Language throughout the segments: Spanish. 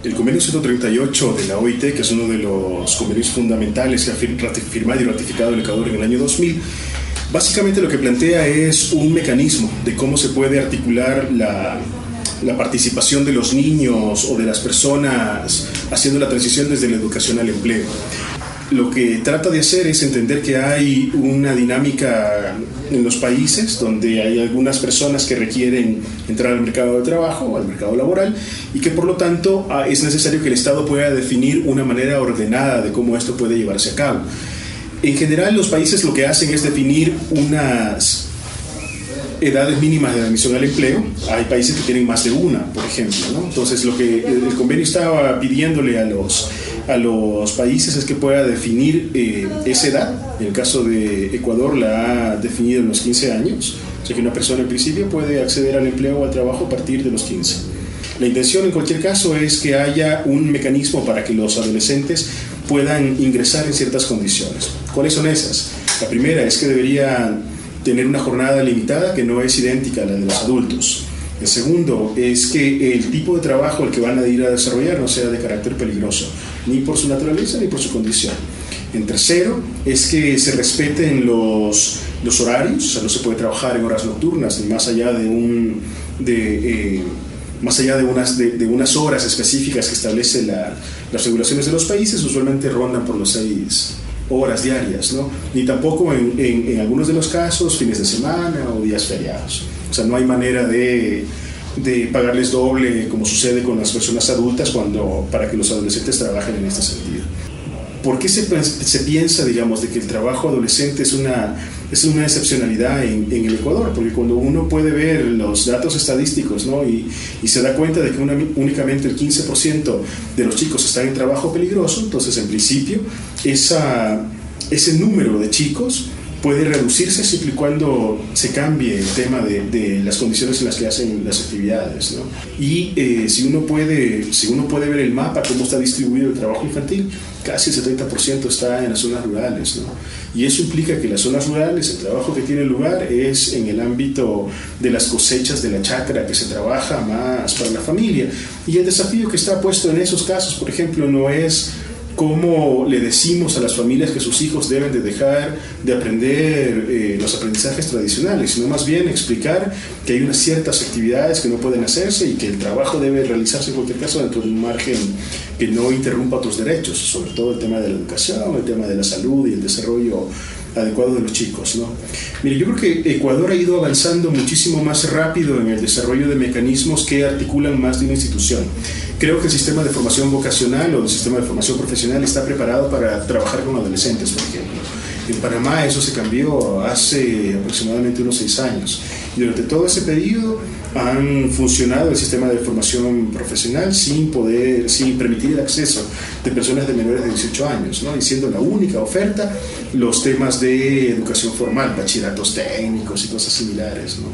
El convenio 138 de la OIT, que es uno de los convenios fundamentales que ha firmado y ratificado el Ecuador en el año 2000, básicamente lo que plantea es un mecanismo de cómo se puede articular la participación de los niños o de las personas haciendo la transición desde la educación al empleo. Lo que trata de hacer es entender que hay una dinámica en los países donde hay algunas personas que requieren entrar al mercado de trabajo o al mercado laboral y que por lo tanto es necesario que el Estado pueda definir una manera ordenada de cómo esto puede llevarse a cabo. En general, los países lo que hacen es definir unas edades mínimas de admisión al empleo. Hay países que tienen más de una, por ejemplo, ¿no? Entonces, lo que el convenio estaba pidiéndole a los países es que pueda definir esa edad. En el caso de Ecuador la ha definido en los 15 años, o sea que una persona en principio puede acceder al empleo o al trabajo a partir de los 15. La intención en cualquier caso es que haya un mecanismo para que los adolescentes puedan ingresar en ciertas condiciones. ¿Cuáles son esas? La primera es que deberían tener una jornada limitada que no es idéntica a la de los adultos. El segundo es que el tipo de trabajo al que van a ir a desarrollar no sea de carácter peligroso, ni por su naturaleza ni por su condición. En tercero, es que se respeten los horarios, o sea, no se puede trabajar en horas nocturnas, ni más allá de unas horas específicas que establecen las regulaciones de los países. Usualmente rondan por los 6 horas diarias, ¿no? Ni tampoco en algunos de los casos fines de semana o días feriados. O sea, no hay manera de pagarles doble como sucede con las personas adultas para que los adolescentes trabajen en este sentido. ¿Por qué se piensa, digamos, de que el trabajo adolescente es una excepcionalidad en el Ecuador? Porque cuando uno puede ver los datos estadísticos, ¿no? y se da cuenta de que únicamente el 15% de los chicos están en trabajo peligroso, entonces en principio ese número de chicos puede reducirse siempre y cuando se cambie el tema de las condiciones en las que hacen las actividades, ¿no? Y si uno puede ver el mapa, cómo está distribuido el trabajo infantil, casi el 70% está en las zonas rurales, ¿no? Y eso implica que las zonas rurales, el trabajo que tiene lugar es en el ámbito de las cosechas de la chacra, que se trabaja más para la familia. Y el desafío que está puesto en esos casos, por ejemplo, no es cómo le decimos a las familias que sus hijos deben de dejar de aprender los aprendizajes tradicionales, sino más bien explicar que hay unas ciertas actividades que no pueden hacerse y que el trabajo debe realizarse en cualquier caso dentro de un margen que no interrumpa otros derechos, sobre todo el tema de la educación, el tema de la salud y el desarrollo adecuado de los chicos, ¿no? Mire, yo creo que Ecuador ha ido avanzando muchísimo más rápido en el desarrollo de mecanismos que articulan más de una institución. Creo que el sistema de formación vocacional o el sistema de formación profesional está preparado para trabajar con adolescentes, por ejemplo. En Panamá eso se cambió hace aproximadamente unos 6 años. Y durante todo ese periodo han funcionado el sistema de formación profesional sin permitir el acceso de personas de menores de 18 años, ¿no? Y siendo la única oferta los temas de educación formal, bachilleratos técnicos y cosas similares, ¿no?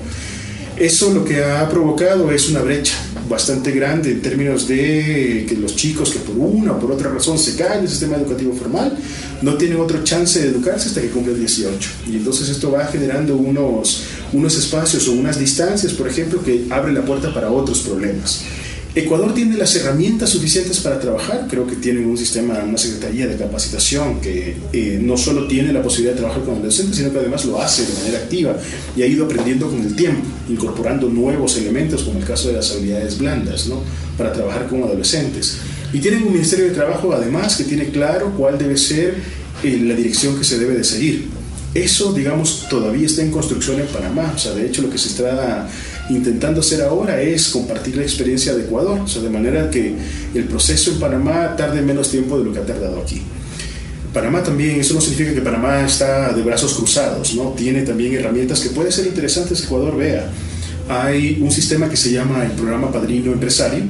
Eso lo que ha provocado es una brecha bastante grande en términos de que los chicos que por una o por otra razón se caen del sistema educativo formal no tienen otro chance de educarse hasta que cumplen 18. Y entonces esto va generando unos espacios o unas distancias, por ejemplo, que abren la puerta para otros problemas. Ecuador tiene las herramientas suficientes para trabajar. Creo que tienen un sistema, una secretaría de capacitación que no solo tiene la posibilidad de trabajar con adolescentes, sino que además lo hace de manera activa y ha ido aprendiendo con el tiempo, incorporando nuevos elementos, como el caso de las habilidades blandas, ¿no? Para trabajar con adolescentes. Y tienen un Ministerio de Trabajo, además, que tiene claro cuál debe ser la dirección que se debe de seguir. Eso, digamos, todavía está en construcción en Panamá. O sea, de hecho, lo que se está intentando hacer ahora es compartir la experiencia de Ecuador, o sea, de manera que el proceso en Panamá tarde menos tiempo de lo que ha tardado aquí. Panamá también, eso no significa que Panamá está de brazos cruzados, ¿no? Tiene también herramientas que puede ser interesantes que Ecuador vea. Hay un sistema que se llama el Programa Padrino Empresario,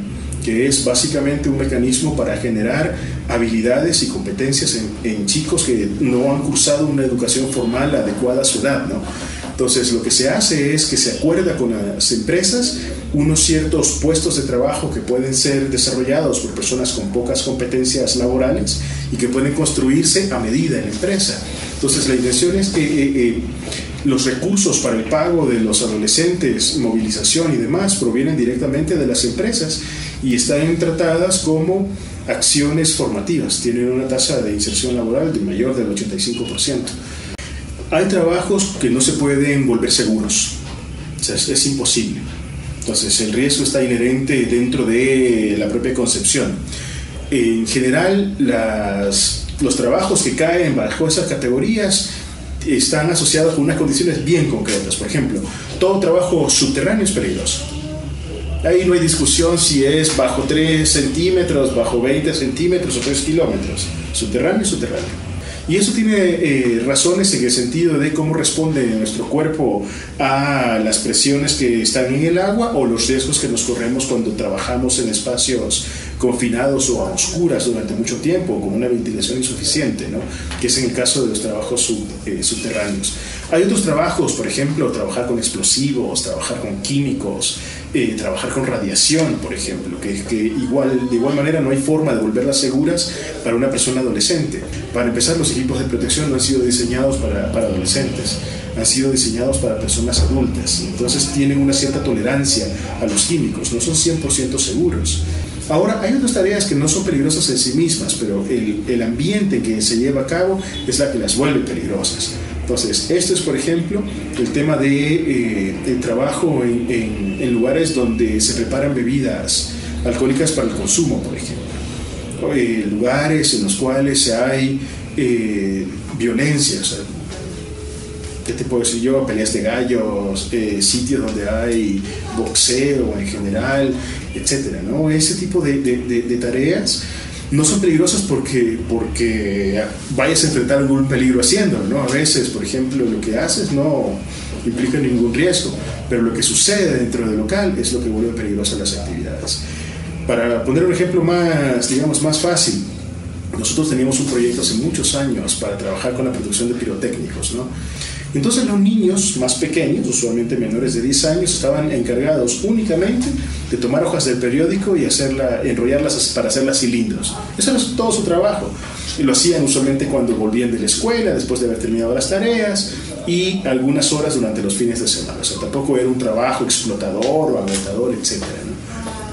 que es básicamente un mecanismo para generar habilidades y competencias en chicos que no han cursado una educación formal adecuada a su edad, ¿no? Entonces, lo que se hace es que se acuerda con las empresas unos ciertos puestos de trabajo que pueden ser desarrollados por personas con pocas competencias laborales y que pueden construirse a medida en la empresa. Entonces, la intención es que los recursos para el pago de los adolescentes, movilización y demás, provienen directamente de las empresas y están tratadas como acciones formativas, tienen una tasa de inserción laboral de mayor del 85%. Hay trabajos que no se pueden volver seguros, o sea, es imposible. Entonces el riesgo está inherente dentro de la propia concepción. En general, los trabajos que caen bajo esas categorías están asociados con unas condiciones bien concretas. Por ejemplo, todo trabajo subterráneo es peligroso. Ahí no hay discusión si es bajo 3 centímetros, bajo 20 centímetros o 3 kilómetros. Subterráneo es subterráneo. Y eso tiene razones en el sentido de cómo responde nuestro cuerpo a las presiones que están en el agua o los riesgos que nos corremos cuando trabajamos en espacios confinados o a oscuras durante mucho tiempo, con una ventilación insuficiente, ¿no? Que es en el caso de los trabajos subterráneos. Hay otros trabajos, por ejemplo, trabajar con explosivos, trabajar con químicos, trabajar con radiación, por ejemplo, que de igual manera no hay forma de volverlas seguras para una persona adolescente. Para empezar, los equipos de protección no han sido diseñados para adolescentes, han sido diseñados para personas adultas, entonces tienen una cierta tolerancia a los químicos, no son 100% seguros. Ahora, hay otras tareas que no son peligrosas en sí mismas, pero el ambiente que se lleva a cabo es la que las vuelve peligrosas. Entonces, esto es, por ejemplo, el tema del trabajo en lugares donde se preparan bebidas alcohólicas para el consumo, por ejemplo. Lugares en los cuales hay violencia, o sea, ¿qué te puedo decir yo? Peleas de gallos, sitios donde hay boxeo en general, etcétera, ¿no? Ese tipo de tareas no son peligrosas porque vayas a enfrentar algún peligro haciéndolo, ¿no? A veces, por ejemplo, lo que haces no implica ningún riesgo, pero lo que sucede dentro del local es lo que vuelve peligrosas las actividades. Para poner un ejemplo más, digamos, más fácil, nosotros teníamos un proyecto hace muchos años para trabajar con la producción de pirotécnicos, ¿no? Entonces los niños más pequeños, usualmente menores de 10 años, estaban encargados únicamente de tomar hojas del periódico y enrollarlas para hacerlas cilindros. Eso era todo su trabajo. Y lo hacían usualmente cuando volvían de la escuela, después de haber terminado las tareas, y algunas horas durante los fines de semana. O sea, tampoco era un trabajo explotador o agotador, etc., ¿no?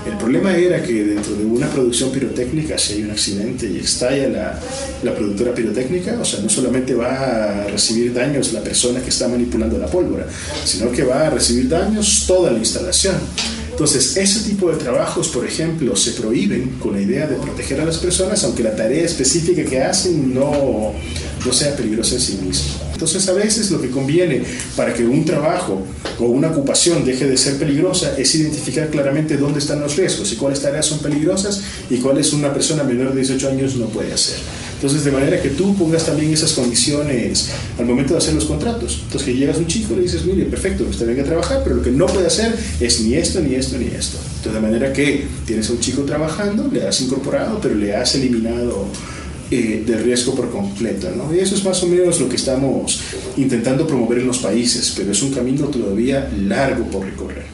El problema era que dentro de una producción pirotécnica, si hay un accidente y estalla la productora pirotécnica, o sea, no solamente va a recibir daños la persona que está manipulando la pólvora, sino que va a recibir daños toda la instalación. Entonces, ese tipo de trabajos, por ejemplo, se prohíben con la idea de proteger a las personas, aunque la tarea específica que hacen no sea peligrosa en sí misma. Entonces, a veces lo que conviene para que un trabajo o una ocupación deje de ser peligrosa es identificar claramente dónde están los riesgos y cuáles tareas son peligrosas y cuáles una persona menor de 18 años no puede hacer. Entonces, de manera que tú pongas también esas condiciones al momento de hacer los contratos. Entonces, que llegas a un chico y le dices, mire, perfecto, usted venga a trabajar, pero lo que no puede hacer es ni esto, ni esto, ni esto. Entonces, de manera que tienes a un chico trabajando, le has incorporado, pero le has eliminado del riesgo por completo, ¿no? Y eso es más o menos lo que estamos intentando promover en los países, pero es un camino todavía largo por recorrer.